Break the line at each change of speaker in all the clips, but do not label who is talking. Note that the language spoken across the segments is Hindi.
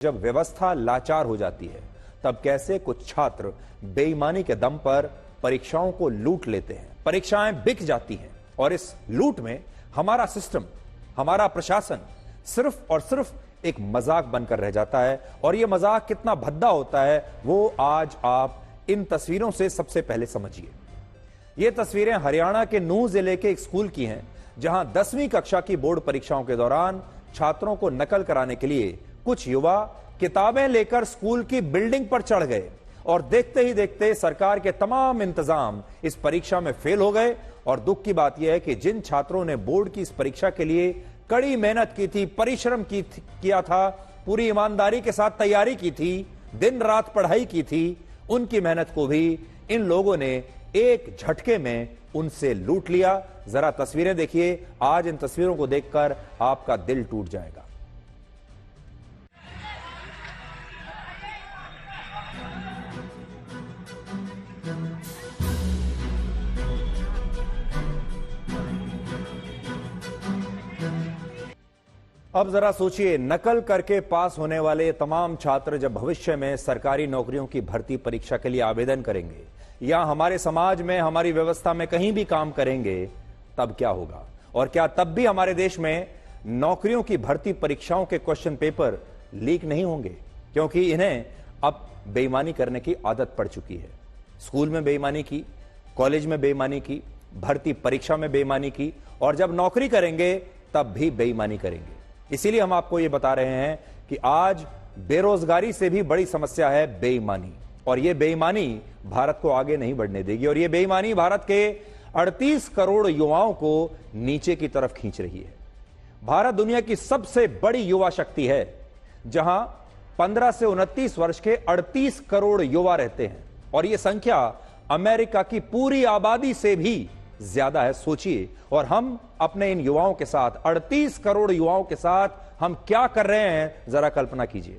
जब व्यवस्था लाचार हो जाती है तब कैसे कुछ छात्र बेईमानी के दम पर परीक्षाओं को लूट लेते हैं, परीक्षाएं बिक जाती हैं और इस लूट में हमारा सिस्टम, हमारा प्रशासन सिर्फ और सिर्फ एक मजाक बनकर रह जाता है। और यह मजाक कितना भद्दा होता है वो आज आप इन तस्वीरों से सबसे पहले समझिए। ये तस्वीरें हरियाणा के नूंह जिले के एक स्कूल की हैं, जहां 10वीं कक्षा की बोर्ड परीक्षाओं के दौरान छात्रों को नकल कराने के लिए कुछ युवा किताबें लेकर स्कूल की बिल्डिंग पर चढ़ गए और देखते ही देखते सरकार के तमाम इंतजाम इस परीक्षा में फेल हो गए। और दुख की बात यह है कि जिन छात्रों ने बोर्ड की इस परीक्षा के लिए कड़ी मेहनत की थी, परिश्रम किया था, पूरी ईमानदारी के साथ तैयारी की थी, दिन रात पढ़ाई की थी, उनकी मेहनत को भी इन लोगों ने एक झटके में उनसे लूट लिया। जरा तस्वीरें देखिए, आज इन तस्वीरों को देखकर आपका दिल टूट जाएगा। अब जरा सोचिए, नकल करके पास होने वाले तमाम छात्र जब भविष्य में सरकारी नौकरियों की भर्ती परीक्षा के लिए आवेदन करेंगे या हमारे समाज में, हमारी व्यवस्था में कहीं भी काम करेंगे, तब क्या होगा? और क्या तब भी हमारे देश में नौकरियों की भर्ती परीक्षाओं के क्वेश्चन पेपर लीक नहीं होंगे? क्योंकि इन्हें अब बेईमानी करने की आदत पड़ चुकी है। स्कूल में बेईमानी की, कॉलेज में बेईमानी की, भर्ती परीक्षा में बेईमानी की, और जब नौकरी करेंगे तब भी बेईमानी करेंगे। इसीलिए हम आपको यह बता रहे हैं कि आज बेरोजगारी से भी बड़ी समस्या है बेईमानी, और यह बेईमानी भारत को आगे नहीं बढ़ने देगी। और यह बेईमानी भारत के 38 करोड़ युवाओं को नीचे की तरफ खींच रही है। भारत दुनिया की सबसे बड़ी युवा शक्ति है, जहां 15 से 29 वर्ष के 38 करोड़ युवा रहते हैं, और यह संख्या अमेरिका की पूरी आबादी से भी ज्यादा है। सोचिए, और हम अपने इन युवाओं के साथ, 38 करोड़ युवाओं के साथ हम क्या कर रहे हैं, जरा कल्पना कीजिए।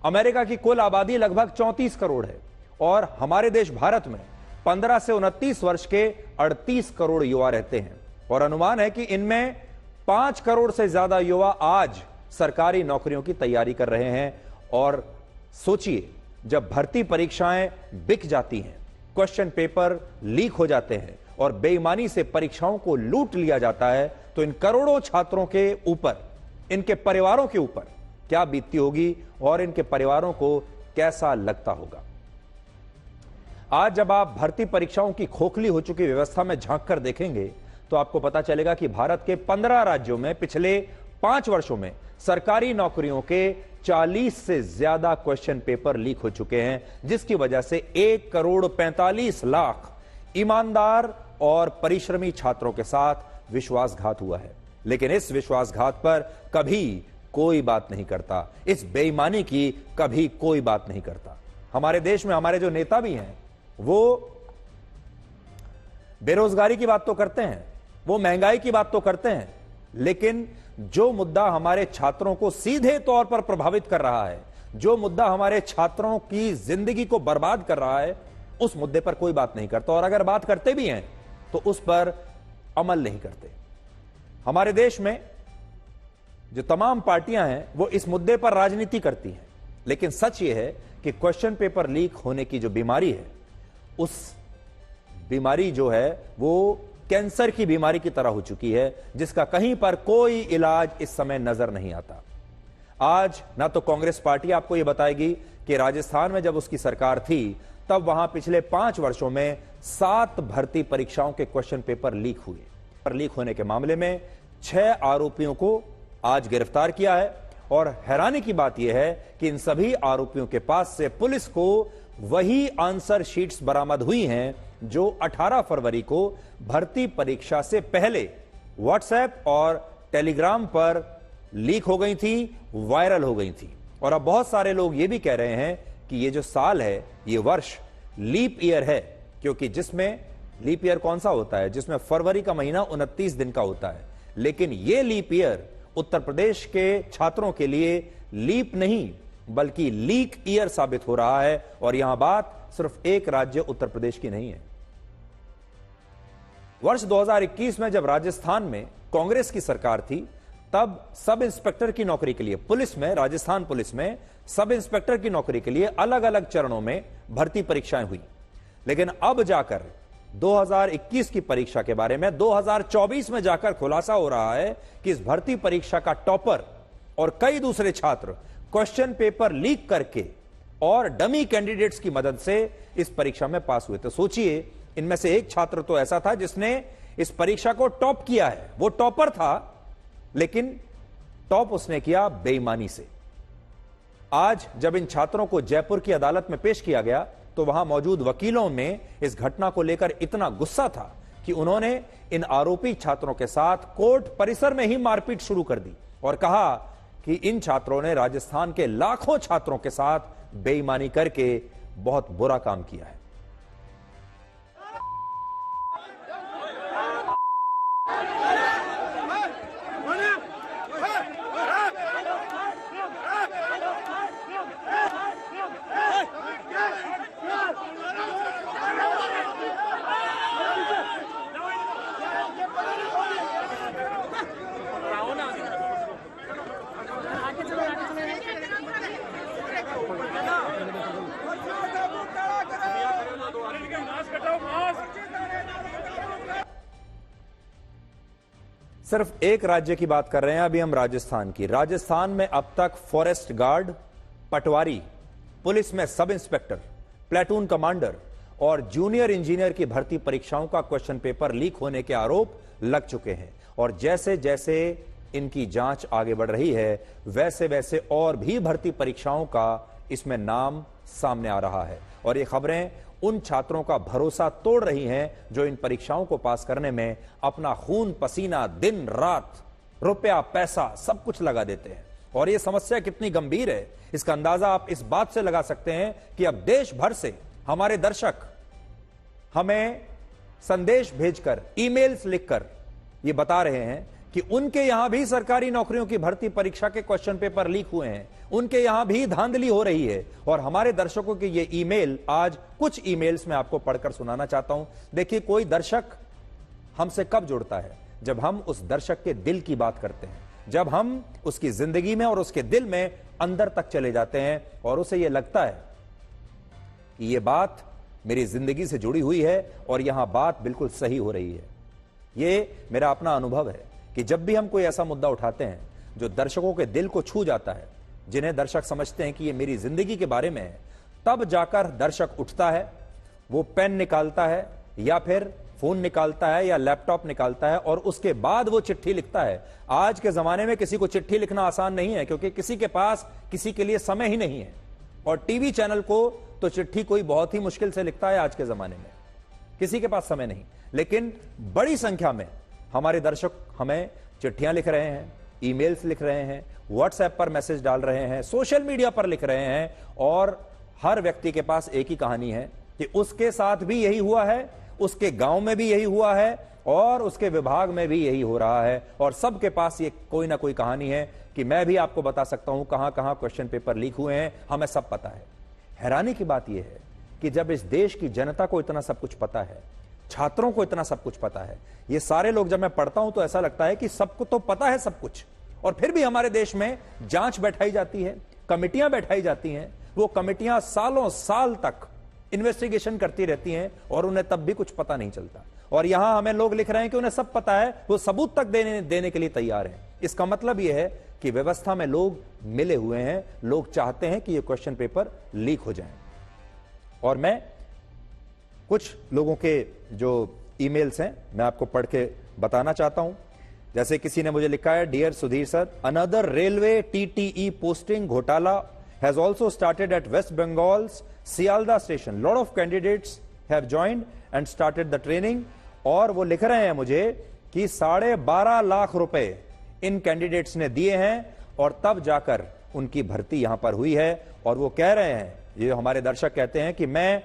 अमेरिका की कुल आबादी लगभग 34 करोड़ है और हमारे देश भारत में 15 से 29 वर्ष के 38 करोड़ युवा रहते हैं, और अनुमान है कि इनमें 5 करोड़ से ज्यादा युवा आज सरकारी नौकरियों की तैयारी कर रहे हैं। और सोचिए, जब भर्ती परीक्षाएं बिक जाती हैं, क्वेश्चन पेपर लीक हो जाते हैं और बेईमानी से परीक्षाओं को लूट लिया जाता है, तो इन करोड़ों छात्रों के ऊपर, इनके परिवारों के ऊपर क्या बीतती होगी और इनके परिवारों को कैसा लगता होगा। आज जब आप भर्ती परीक्षाओं की खोखली हो चुकी व्यवस्था में झांक कर देखेंगे तो आपको पता चलेगा कि भारत के 15 राज्यों में पिछले 5 वर्षों में सरकारी नौकरियों के 40 से ज्यादा क्वेश्चन पेपर लीक हो चुके हैं, जिसकी वजह से 1 करोड़ 45 लाख ईमानदार और परिश्रमी छात्रों के साथ विश्वासघात हुआ है। लेकिन इस विश्वासघात पर कभी कोई बात नहीं करता, इस बेईमानी की कभी कोई बात नहीं करता। हमारे देश में हमारे जो नेता भी हैं वो बेरोजगारी की बात तो करते हैं, वो महंगाई की बात तो करते हैं, लेकिन जो मुद्दा हमारे छात्रों को सीधे तौर पर प्रभावित कर रहा है, जो मुद्दा हमारे छात्रों की जिंदगी को बर्बाद कर रहा है, उस मुद्दे पर कोई बात नहीं करता। और अगर बात करते भी हैं तो उस पर अमल नहीं करते। हमारे देश में जो तमाम पार्टियां हैं वो इस मुद्दे पर राजनीति करती हैं, लेकिन सच ये है कि क्वेश्चन पेपर लीक होने की जो बीमारी है, उस बीमारी जो है वो कैंसर की बीमारी की तरह हो चुकी है, जिसका कहीं पर कोई इलाज इस समय नजर नहीं आता। आज ना तो कांग्रेस पार्टी आपको यह बताएगी कि राजस्थान में जब उसकी सरकार थी तब वहां पिछले 5 वर्षों में 7 भर्ती परीक्षाओं के क्वेश्चन पेपर लीक हुए। लीक होने के मामले में 6 आरोपियों को आज गिरफ्तार किया है, और हैरानी की बात यह है कि इन सभी आरोपियों के पास से पुलिस को वही आंसर शीट्स बरामद हुई हैं जो 18 फरवरी को भर्ती परीक्षा से पहले व्हाट्सएप और टेलीग्राम पर लीक हो गई थी, वायरल हो गई थी। और अब बहुत सारे लोग ये भी कह रहे हैं कि ये जो साल है, ये वर्ष लीप ईयर है, क्योंकि जिसमें लीप ईयर कौन सा होता है, जिसमें फरवरी का महीना 29 दिन का होता है। लेकिन ये लीप ईयर उत्तर प्रदेश के छात्रों के लिए लीप नहीं बल्कि लीक ईयर साबित हो रहा है। और यहां बात सिर्फ एक राज्य उत्तर प्रदेश की नहीं है। वर्ष 2021 में जब राजस्थान में कांग्रेस की सरकार थी तब सब इंस्पेक्टर की नौकरी के लिए पुलिस में, राजस्थान पुलिस में सब इंस्पेक्टर की नौकरी के लिए अलग अलग चरणों में भर्ती परीक्षाएं हुई। लेकिन अब जाकर 2021 की परीक्षा के बारे में 2024 में जाकर खुलासा हो रहा है कि इस भर्ती परीक्षा का टॉपर और कई दूसरे छात्र क्वेश्चन पेपर लीक करके और डमी कैंडिडेट्स की मदद से इस परीक्षा में पास हुए। तो सोचिए, इनमें से एक छात्र तो ऐसा था जिसने इस परीक्षा को टॉप किया है। वो टॉपर था, लेकिन टॉप उसने किया बेईमानी से। आज जब इन छात्रों को जयपुर की अदालत में पेश किया गया तो वहां मौजूद वकीलों में इस घटना को लेकर इतना गुस्सा था कि उन्होंने इन आरोपी छात्रों के साथ कोर्ट परिसर में ही मारपीट शुरू कर दी और कहा कि इन छात्रों ने राजस्थान के लाखों छात्रों के साथ बेईमानी करके बहुत बुरा काम किया है। सिर्फ एक राज्य की बात कर रहे हैं अभी हम, राजस्थान की। राजस्थान में अब तक फॉरेस्ट गार्ड, पटवारी, पुलिस में सब इंस्पेक्टर, प्लेटून कमांडर और जूनियर इंजीनियर की भर्ती परीक्षाओं का क्वेश्चन पेपर लीक होने के आरोप लग चुके हैं। और जैसे जैसे इनकी जांच आगे बढ़ रही है वैसे वैसे और भी भर्ती परीक्षाओं का इसमें नाम सामने आ रहा है। और ये खबरें उन छात्रों का भरोसा तोड़ रही हैं जो इन परीक्षाओं को पास करने में अपना खून पसीना, दिन रात, रुपया पैसा सब कुछ लगा देते हैं। और ये समस्या कितनी गंभीर है इसका अंदाजा आप इस बात से लगा सकते हैं कि अब देश भर से हमारे दर्शक हमें संदेश भेजकर, ईमेल्स लिखकर ये बता रहे हैं कि उनके यहां भी सरकारी नौकरियों की भर्ती परीक्षा के क्वेश्चन पेपर लीक हुए हैं, उनके यहां भी धांधली हो रही है। और हमारे दर्शकों के ये ईमेल, आज कुछ ईमेल्स मैं आपको पढ़कर सुनाना चाहता हूं। देखिए, कोई दर्शक हमसे कब जुड़ता है? जब हम उस दर्शक के दिल की बात करते हैं, जब हम उसकी जिंदगी में और उसके दिल में अंदर तक चले जाते हैं और उसे यह लगता है कि यह बात मेरी जिंदगी से जुड़ी हुई है और यहां बात बिल्कुल सही हो रही है। यह मेरा अपना अनुभव है कि जब भी हम कोई ऐसा मुद्दा उठाते हैं जो दर्शकों के दिल को छू जाता है, जिन्हें दर्शक समझते हैं कि ये मेरी जिंदगी के बारे में है, तब जाकर दर्शक उठता है, वो पेन निकालता है या फिर फोन निकालता है या लैपटॉप निकालता है और उसके बाद वो चिट्ठी लिखता है। आज के जमाने में किसी को चिट्ठी लिखना आसान नहीं है, क्योंकि किसी के पास किसी के लिए समय ही नहीं है। और टीवी चैनल को तो चिट्ठी कोई बहुत ही मुश्किल से लिखता है आज के जमाने में, किसी के पास समय नहीं। लेकिन बड़ी संख्या में हमारे दर्शक हमें चिट्ठियां लिख रहे हैं, ईमेल्स लिख रहे हैं, व्हाट्सएप पर मैसेज डाल रहे हैं, सोशल मीडिया पर लिख रहे हैं। और हर व्यक्ति के पास एक ही कहानी है कि उसके साथ भी यही हुआ है, उसके गांव में भी यही हुआ है और उसके विभाग में भी यही हो रहा है। और सबके पास ये कोई ना कोई कहानी है कि मैं भी आपको बता सकता हूं कहां कहां क्वेश्चन पेपर लीक हुए हैं, हमें सब पता है। हैरानी की बात यह है कि जब इस देश की जनता को इतना सब कुछ पता है, छात्रों को इतना सब कुछ पता है, ये सारे लोग जब मैं पढ़ता हूं तो ऐसा लगता है कि सबको तो पता है सब कुछ, और फिर भी हमारे देश में जांच बैठाई जाती है, कमेटियां बैठाई जाती हैं। वो कमेटियां सालों साल तक इन्वेस्टिगेशन करती रहती हैं और उन्हें तब भी कुछ पता नहीं चलता। और यहां हमें लोग लिख रहे हैं कि उन्हें सब पता है, वो सबूत तक देने के लिए तैयार हैं। इसका मतलब यह है कि व्यवस्था में लोग मिले हुए हैं, लोग चाहते हैं कि ये क्वेश्चन पेपर लीक हो जाए। और मैं कुछ लोगों के जो ईमेल्स हैं मैं आपको पढ़ के बताना चाहता हूं। जैसे किसी ने मुझे लिखा है, dear Sudhir sir, another railway TTE posting घोटाला has also started at West Bengal's Sealdah station. Lot of candidates have joined and started the training. और वो लिख रहे हैं मुझे कि 12.5 लाख रुपए इन कैंडिडेट्स ने दिए हैं और तब जाकर उनकी भर्ती यहां पर हुई है। और वो कह रहे हैं, ये हमारे दर्शक कहते हैं कि मैं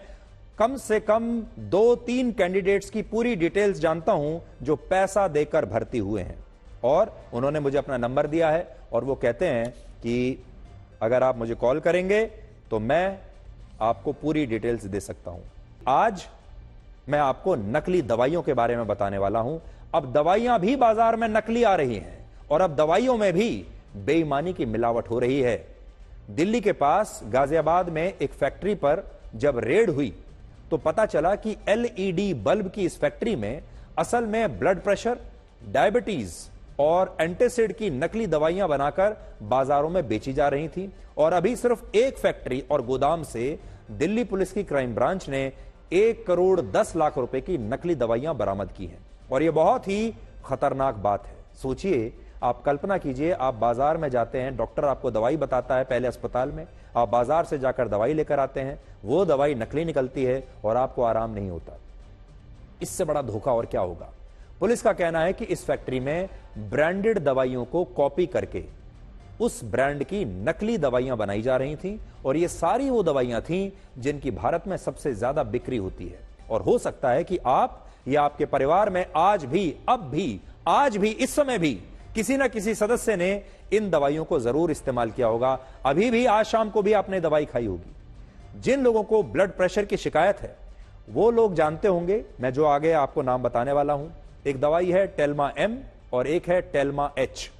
कम से कम 2-3 कैंडिडेट्स की पूरी डिटेल्स जानता हूं जो पैसा देकर भर्ती हुए हैं। और उन्होंने मुझे अपना नंबर दिया है और वो कहते हैं कि अगर आप मुझे कॉल करेंगे तो मैं आपको पूरी डिटेल्स दे सकता हूं। आज मैं आपको नकली दवाइयों के बारे में बताने वाला हूं। अब दवाइयां भी बाजार में नकली आ रही हैं और अब दवाइयों में भी बेईमानी की मिलावट हो रही है। दिल्ली के पास गाजियाबाद में एक फैक्ट्री पर जब रेड हुई तो पता चला कि एलईडी बल्ब की इस फैक्ट्री में असल में ब्लड प्रेशर, डायबिटीज और एंटासिड की नकली दवाइयां बनाकर बाजारों में बेची जा रही थी। और अभी सिर्फ एक फैक्ट्री और गोदाम से दिल्ली पुलिस की क्राइम ब्रांच ने 1,10,00,000 रुपए की नकली दवाइयां बरामद की हैं। और यह बहुत ही खतरनाक बात है। सोचिए, आप कल्पना कीजिए, आप बाजार में जाते हैं, डॉक्टर आपको दवाई बताता है पहले अस्पताल में, आप बाजार से जाकर दवाई लेकर आते हैं, वो दवाई नकली निकलती है और आपको आराम नहीं होता। इससे बड़ा धोखा और क्या होगा। पुलिस का कहना है कि इस फैक्ट्री में ब्रांडेड दवाइयों को कॉपी करके उस ब्रांड की नकली दवाइयां बनाई जा रही थीं और ये सारी वो दवाइयां थीं जिनकी भारत में सबसे ज्यादा बिक्री होती है। और हो सकता है कि आप या आपके परिवार में आज भी, अब भी, आज भी, इस समय भी किसी ना किसी सदस्य ने इन दवाइयों को जरूर इस्तेमाल किया होगा। अभी भी, आज शाम को भी आपने दवाई खाई होगी। जिन लोगों को ब्लड प्रेशर की शिकायत है वो लोग जानते होंगे, मैं जो आगे आपको नाम बताने वाला हूं। एक दवाई है टेल्मा एम और एक है टेल्मा एच।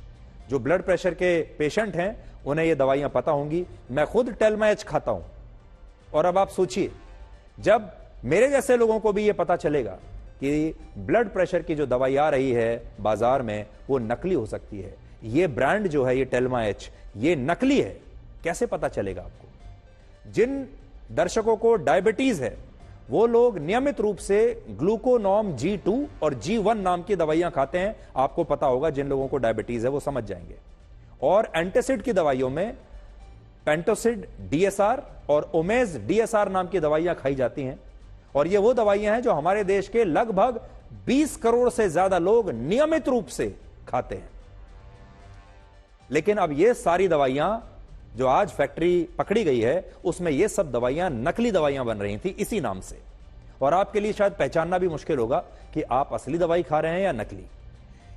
जो ब्लड प्रेशर के पेशेंट हैं उन्हें ये दवाइयां पता होंगी। मैं खुद टेल्मा एच खाता हूं। और अब आप सोचिए, जब मेरे जैसे लोगों को भी ये पता चलेगा कि ब्लड प्रेशर की जो दवाई आ रही है बाजार में वो नकली हो सकती है, ये ब्रांड जो है ये टेल्मा एच ये नकली है, कैसे पता चलेगा आपको। जिन दर्शकों को डायबिटीज है वो लोग नियमित रूप से ग्लूकोनॉम G2 और G1 नाम की दवाइयां खाते हैं। आपको पता होगा, जिन लोगों को डायबिटीज है वो समझ जाएंगे। और एंटासिड की दवाइयों में पेंटोसिड DSR और ओमेज DSR नाम की दवाइयां खाई जाती हैं। और ये वो दवाइयां हैं जो हमारे देश के लगभग 20 करोड़ से ज्यादा लोग नियमित रूप से खाते हैं। लेकिन अब ये सारी दवाइयां जो आज फैक्ट्री पकड़ी गई है उसमें ये सब दवाइयां नकली दवाइयां बन रही थी इसी नाम से। और आपके लिए शायद पहचानना भी मुश्किल होगा कि आप असली दवाई खा रहे हैं या नकली।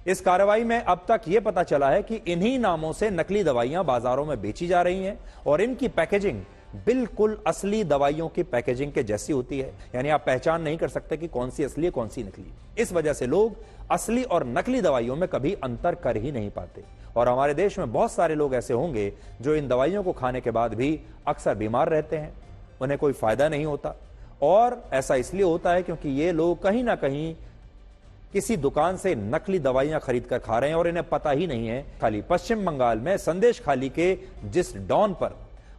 इस कार्रवाई में अब तक यह पता चला है कि इन्हीं नामों से नकली दवाइयां बाजारों में बेची जा रही हैं और इनकी पैकेजिंग बिल्कुल असली दवाइयों की पैकेजिंग के जैसी होती है। यानी आप पहचान नहीं कर सकते कि कौन सी असली है कौन सी नकली। इस वजह से लोग असली और नकली दवाइयों में कभी अंतर कर ही नहीं पाते। और हमारे देश में बहुत सारे लोग ऐसे होंगे जो इन दवाइयों को खाने के बाद भी अक्सर बीमार रहते हैं, उन्हें कोई फायदा नहीं होता। और ऐसा इसलिए होता है क्योंकि ये लोग कहीं ना कहीं किसी दुकान से नकली दवाइयां खरीद कर खा रहे हैं और इन्हें पता ही नहीं है। खाली पश्चिम बंगाल में संदेश खाली के जिस डॉन पर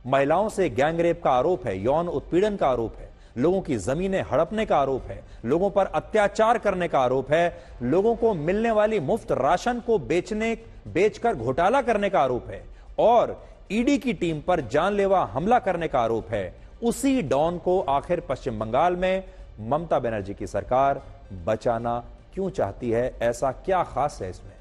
महिलाओं से गैंगरेप का आरोप है, यौन उत्पीड़न का आरोप है, लोगों की जमीनें हड़पने का आरोप है, लोगों पर अत्याचार करने का आरोप है, लोगों को मिलने वाली मुफ्त राशन को बेचकर घोटाला करने का आरोप है और ईडी की टीम पर जानलेवा हमला करने का आरोप है, उसी डॉन को आखिर पश्चिम बंगाल में ममता बनर्जी की सरकार बचाना क्यों चाहती है? ऐसा क्या खास है इसमें?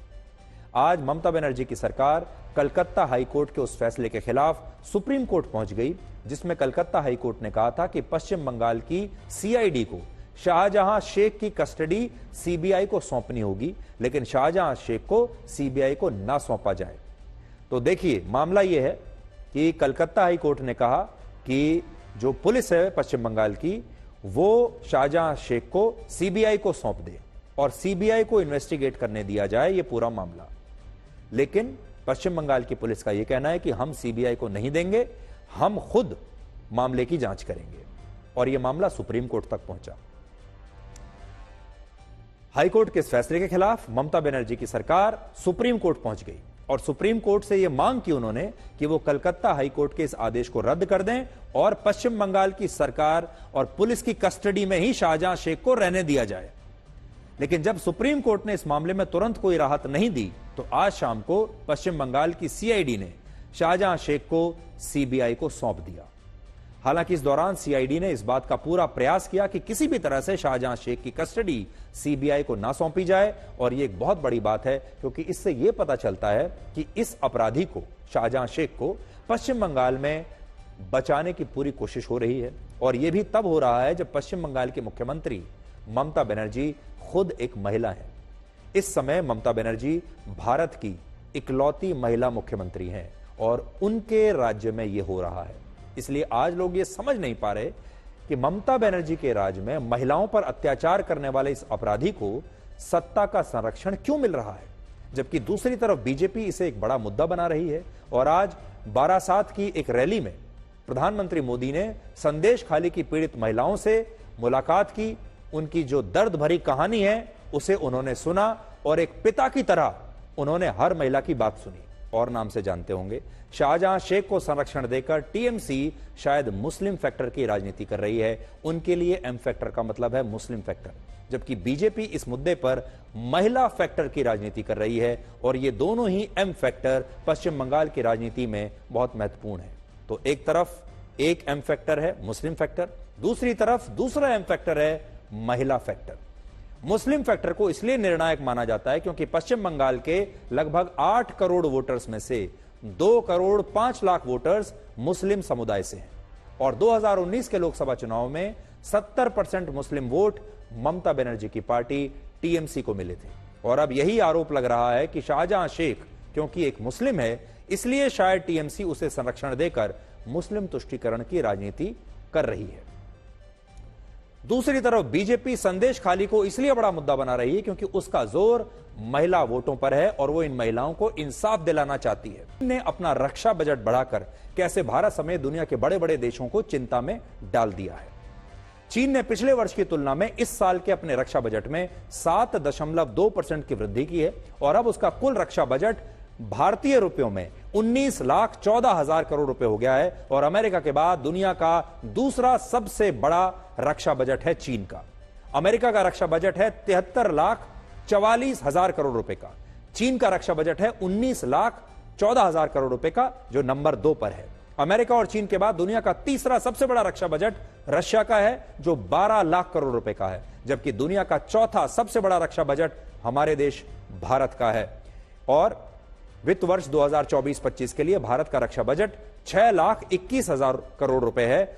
आज ममता बनर्जी की सरकार कलकत्ता हाईकोर्ट के उस फैसले के खिलाफ सुप्रीम कोर्ट पहुंच गई जिसमें कलकत्ता हाईकोर्ट ने कहा था कि पश्चिम बंगाल की सीआईडी को शाहजहां शेख की कस्टडी सीबीआई को सौंपनी होगी, लेकिन शाहजहां शेख को सीबीआई को ना सौंपा जाए। तो देखिए, मामला यह है कि कलकत्ता हाईकोर्ट ने कहा कि जो पुलिस है पश्चिम बंगाल की वो शाहजहां शेख को सीबीआई को सौंप दे और सीबीआई को इन्वेस्टिगेट करने दिया जाए ये पूरा मामला। लेकिन पश्चिम बंगाल की पुलिस का यह कहना है कि हम सीबीआई को नहीं देंगे, हम खुद मामले की जांच करेंगे। और यह मामला सुप्रीम कोर्ट तक पहुंचा। हाईकोर्ट के इस फैसले के खिलाफ ममता बनर्जी की सरकार सुप्रीम कोर्ट पहुंच गई और सुप्रीम कोर्ट से यह मांग की उन्होंने कि वो कलकत्ता हाईकोर्ट के इस आदेश को रद्द कर दें और पश्चिम बंगाल की सरकार और पुलिस की कस्टडी में ही शाहजहां शेख को रहने दिया जाए। लेकिन जब सुप्रीम कोर्ट ने इस मामले में तुरंत कोई राहत नहीं दी तो आज शाम को पश्चिम बंगाल की सीआईडी ने शाहजहां शेख को सीबीआई को सौंप दिया। हालांकि इस दौरान सीआईडी ने इस बात का पूरा प्रयास किया कि किसी भी तरह से शाहजहां शेख की कस्टडी सीबीआई को ना सौंपी जाए। और यह एक बहुत बड़ी बात है क्योंकि इससे यह पता चलता है कि इस अपराधी को, शाहजहां शेख को, पश्चिम बंगाल में बचाने की पूरी कोशिश हो रही है। और यह भी तब हो रहा है जब पश्चिम बंगाल की मुख्यमंत्री ममता बनर्जी खुद एक महिला है। इस समय ममता बनर्जी भारत की इकलौती महिला मुख्यमंत्री हैं और उनके राज्य में यह हो रहा है। इसलिए आज लोग ये समझ नहीं पा रहे कि ममता बनर्जी के राज्य में महिलाओं पर अत्याचार करने वाले इस अपराधी को सत्ता का संरक्षण क्यों मिल रहा है। जबकि दूसरी तरफ बीजेपी इसे एक बड़ा मुद्दा बना रही है। और आज बारासात की एक रैली में प्रधानमंत्री मोदी ने संदेश खाली की पीड़ित महिलाओं से मुलाकात की, उनकी जो दर्द भरी कहानी है उसे उन्होंने सुना और एक पिता की तरह उन्होंने हर महिला की बात सुनी। और नाम से जानते होंगे, शाहजहां शेख को संरक्षण देकर टीएमसी शायद मुस्लिम फैक्टर की राजनीति कर रही है। उनके लिए एम फैक्टर का मतलब है मुस्लिम फैक्टर, जबकि बीजेपी इस मुद्दे पर महिला फैक्टर की राजनीति कर रही है। और ये दोनों ही एम फैक्टर पश्चिम बंगाल की राजनीति में बहुत महत्वपूर्ण है। तो एक तरफ एक एम फैक्टर है मुस्लिम फैक्टर, दूसरी तरफ दूसरा एम फैक्टर है महिला फैक्टर। मुस्लिम फैक्टर को इसलिए निर्णायक माना जाता है क्योंकि पश्चिम बंगाल के लगभग 8 करोड़ वोटर्स में से 2 करोड़ 5 लाख वोटर्स मुस्लिम समुदाय से हैं। और 2019 के लोकसभा चुनाव में 70% मुस्लिम वोट ममता बनर्जी की पार्टी टीएमसी को मिले थे। और अब यही आरोप लग रहा है कि शाहजहां शेख क्योंकि एक मुस्लिम है, इसलिए शायद टीएमसी उसे संरक्षण देकर मुस्लिम तुष्टीकरण की राजनीति कर रही है। दूसरी तरफ बीजेपी संदेश खाली को इसलिए बड़ा मुद्दा बना रही है क्योंकि उसका जोर महिला वोटों पर है और वो इन महिलाओं को इंसाफ दिलाना चाहती है। ने अपना रक्षा बजट बढ़ाकर कैसे भारत समेत दुनिया के बड़े बड़े देशों को चिंता में डाल दिया है। चीन ने पिछले वर्ष की तुलना में इस साल के अपने रक्षा बजट में 7.2% की वृद्धि की है और अब उसका कुल रक्षा बजट भारतीय रुपयों में 19,14,000 करोड़ रुपए हो गया है। और अमेरिका के बाद दुनिया का दूसरा सबसे बड़ा रक्षा बजट है चीन का। अमेरिका का रक्षा बजट है 73,44,000 करोड़ रुपए का। चीन का रक्षा बजट है 19,14,000 करोड़ रुपए का, जो नंबर 2 पर है। अमेरिका और चीन के बाद दुनिया का तीसरा सबसे बड़ा रक्षा बजट रशिया का है, जो 12 लाख करोड़ रुपए का है, जबकि दुनिया का चौथा सबसे बड़ा रक्षा बजट हमारे देश भारत का है। और वित्त वर्ष 2024-25 के लिए भारत का रक्षा बजट 6,21,000 करोड़ रुपए है।